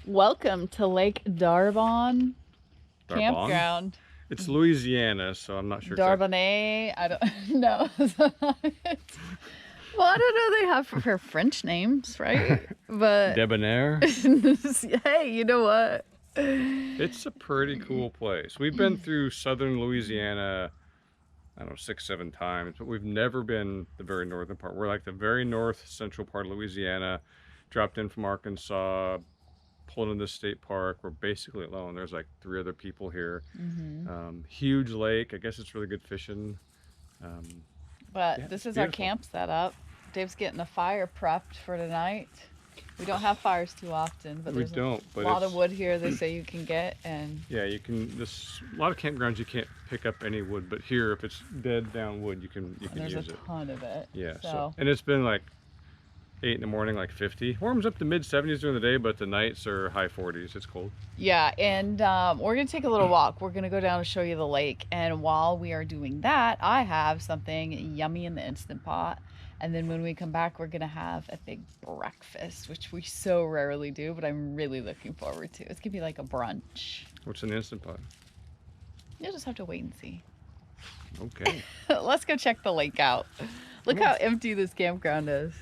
Welcome to Lake Darbonne Darbonne? Campground. It's Louisiana, so I'm not sure. Darbonne, I don't know. Well, I don't know. They have her French names, right? But Debonair. hey, you know what? It's a pretty cool place. We've been through southern Louisiana, I don't know, 6-7 times, but we've never been the very northern part. We're like the very north central part of Louisiana, dropped in from Arkansas, pulled into the state park. We're basically alone. There's like 3 other people here. Huge lake. I guess it's really good fishing. But yeah, this is beautiful. our camp setup. Dave's getting a fire prepped for tonight. We don't have fires too often, but there's a lot of wood here they say you can get. And yeah, you can. A lot of campgrounds you can't pick up any wood, but here if it's dead down wood, you can use it. There's a ton of it. Yeah. So and it's been like 8 in the morning, like 50. Warms up to mid 70s during the day, but the nights are high 40s. It's cold. Yeah, and we're gonna take a little walk. We're gonna go down and show you the lake. And while we are doing that, I have something yummy in the Instant Pot. And then when we come back, we're gonna have a big breakfast, which we so rarely do, but I'm really looking forward to. It's gonna be like a brunch. What's in the Instant Pot? You'll just have to wait and see. Okay. Let's go check the lake out. Look how empty this campground is.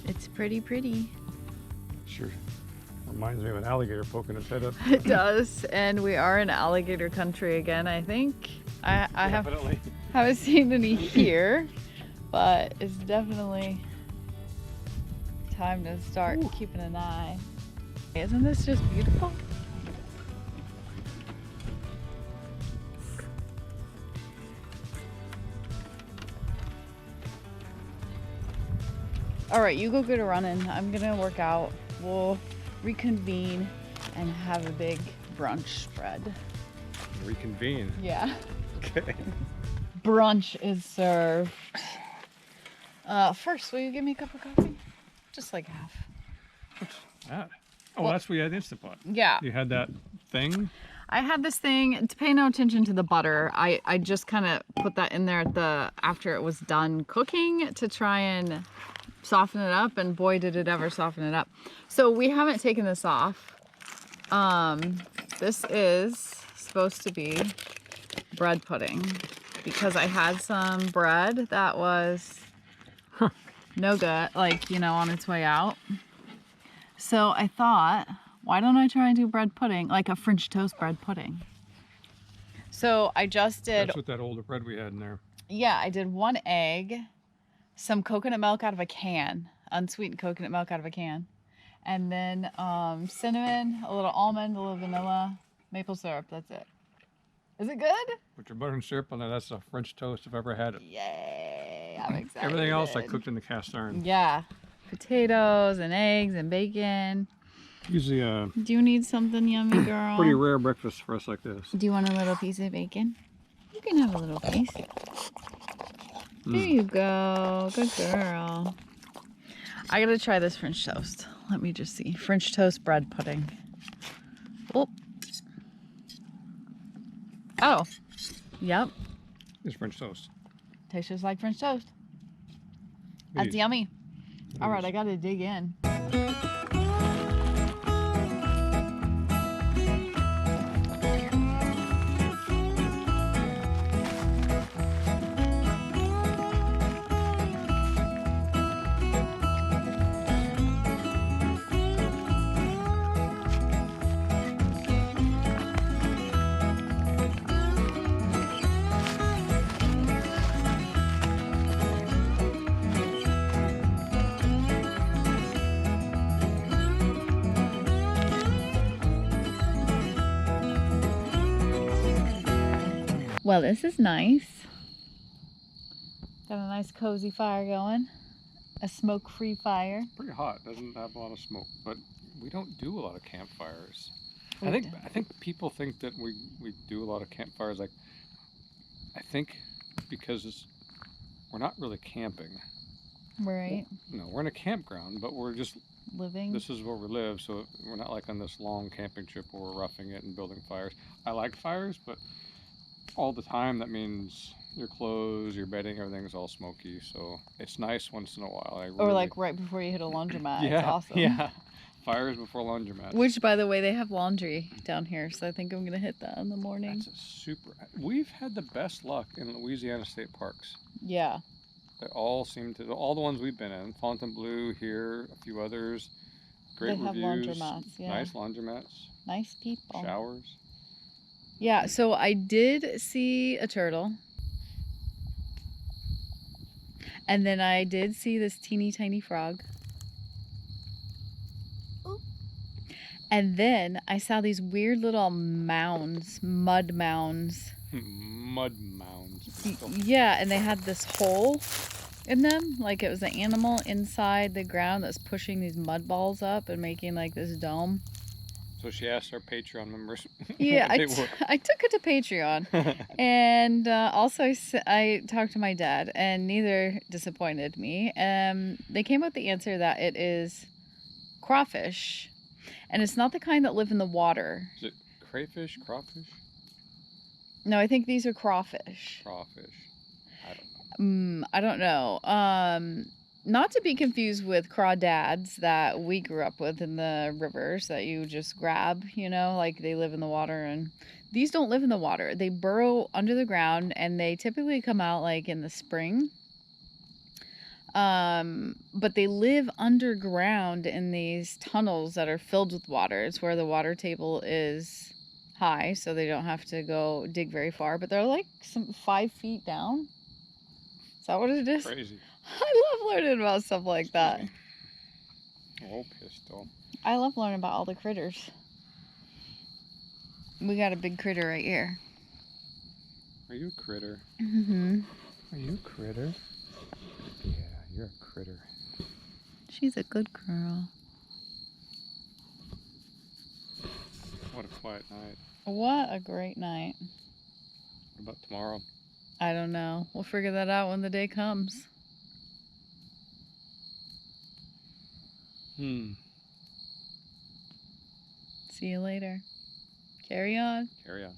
It's pretty. Sure. Reminds me of an alligator poking its head up. It does, and we are in alligator country again, I think. I haven't seen any here, but it's definitely time to start keeping an eye. Isn't this just beautiful? All right, you go get a running. I'm gonna work out. We'll reconvene and have a big brunch spread. Reconvene. Yeah. Okay. Brunch is served. First, will you give me a cup of coffee? Just like half. What's that? Oh, well, that's what you had the Instant Pot. Yeah. You had that thing? I had this thing to pay no attention to the butter. I just kind of put that in there after it was done cooking to try and soften it up, and boy did it ever soften it up. So we haven't taken this off. This is supposed to be bread pudding because I had some bread that was no good, like, you know, on its way out. So I thought, why don't I try and do bread pudding, like a French toast bread pudding? So I just did. That's what that older bread we had in there. Yeah, I did 1 egg, some coconut milk out of a can, unsweetened coconut milk out of a can, and then cinnamon, a little almond, a little vanilla, maple syrup. That's it. Is it good? Put your butter and syrup on there. That's a French toast if I've ever had it. Yay, I'm excited. Everything else I cooked in the cast iron. Yeah, potatoes and eggs and bacon. Usually Do you need something yummy, girl? pretty rare breakfast for us like this. Do you want a little piece of bacon? You can have a little piece. There you go. Good girl. I gotta try this French toast. Let me just see. French toast bread pudding. Oh. Oh. Yep. It's French toast. Tastes just like French toast. That's yummy. All right, I gotta dig in. Well, this is nice. Got a nice cozy fire going. A smoke-free fire. Pretty hot. Doesn't have a lot of smoke, but we don't do a lot of campfires. We I don't. think people think that we do a lot of campfires. Like, I think because we're not really camping. Right. No, we're in a campground, but we're just Living. this is where we live, so we're not like on this long camping trip where we're roughing it and building fires. I like fires, but all the time that means your clothes, your bedding, everything's all smoky. So it's nice once in a while. Or like right before you hit a laundromat. It's awesome. Yeah. Fires before laundromats. Which, by the way, they have laundry down here, so I think I'm gonna hit that in the morning. That's a super. We've had the best luck in Louisiana state parks. Yeah. They all seem to. All the ones we've been in, Fontainebleau here, a few others. Great They have reviews. laundromats, yeah. Nice laundromats. Nice people. Showers. Yeah, so I did see a turtle. And then I did see this teeny tiny frog. Ooh. And then I saw these weird little mounds, mud mounds. Mud mounds. Yeah, and they had this hole in them. Like it was an animal inside the ground that's pushing these mud balls up and making like this dome. So she asked our Patreon members. Yeah, I took it to Patreon. And also I talked to my dad, and neither disappointed me. They came up with the answer that it is crawfish. And it's not the kind that live in the water. Is it crayfish, crawfish? No, I think these are crawfish. Crawfish. I don't know. I don't know. Not to be confused with crawdads that we grew up with in the rivers that you just grab, you know, like they live in the water. And these don't live in the water. They burrow under the ground, and they typically come out like in the spring. But they live underground in these tunnels that are filled with water. It's where the water table is high, so they don't have to go dig very far. But they're like 5 feet down. Is that what it is? Crazy. I love learning about stuff like that. Oh, pistol. I love learning about all the critters. We got a big critter right here. Are you a critter? Mm-hmm. Are you a critter? Yeah, you're a critter. She's a good girl. What a quiet night. What a great night. What about tomorrow? I don't know. We'll figure that out when the day comes. See you later. Carry on. Carry on.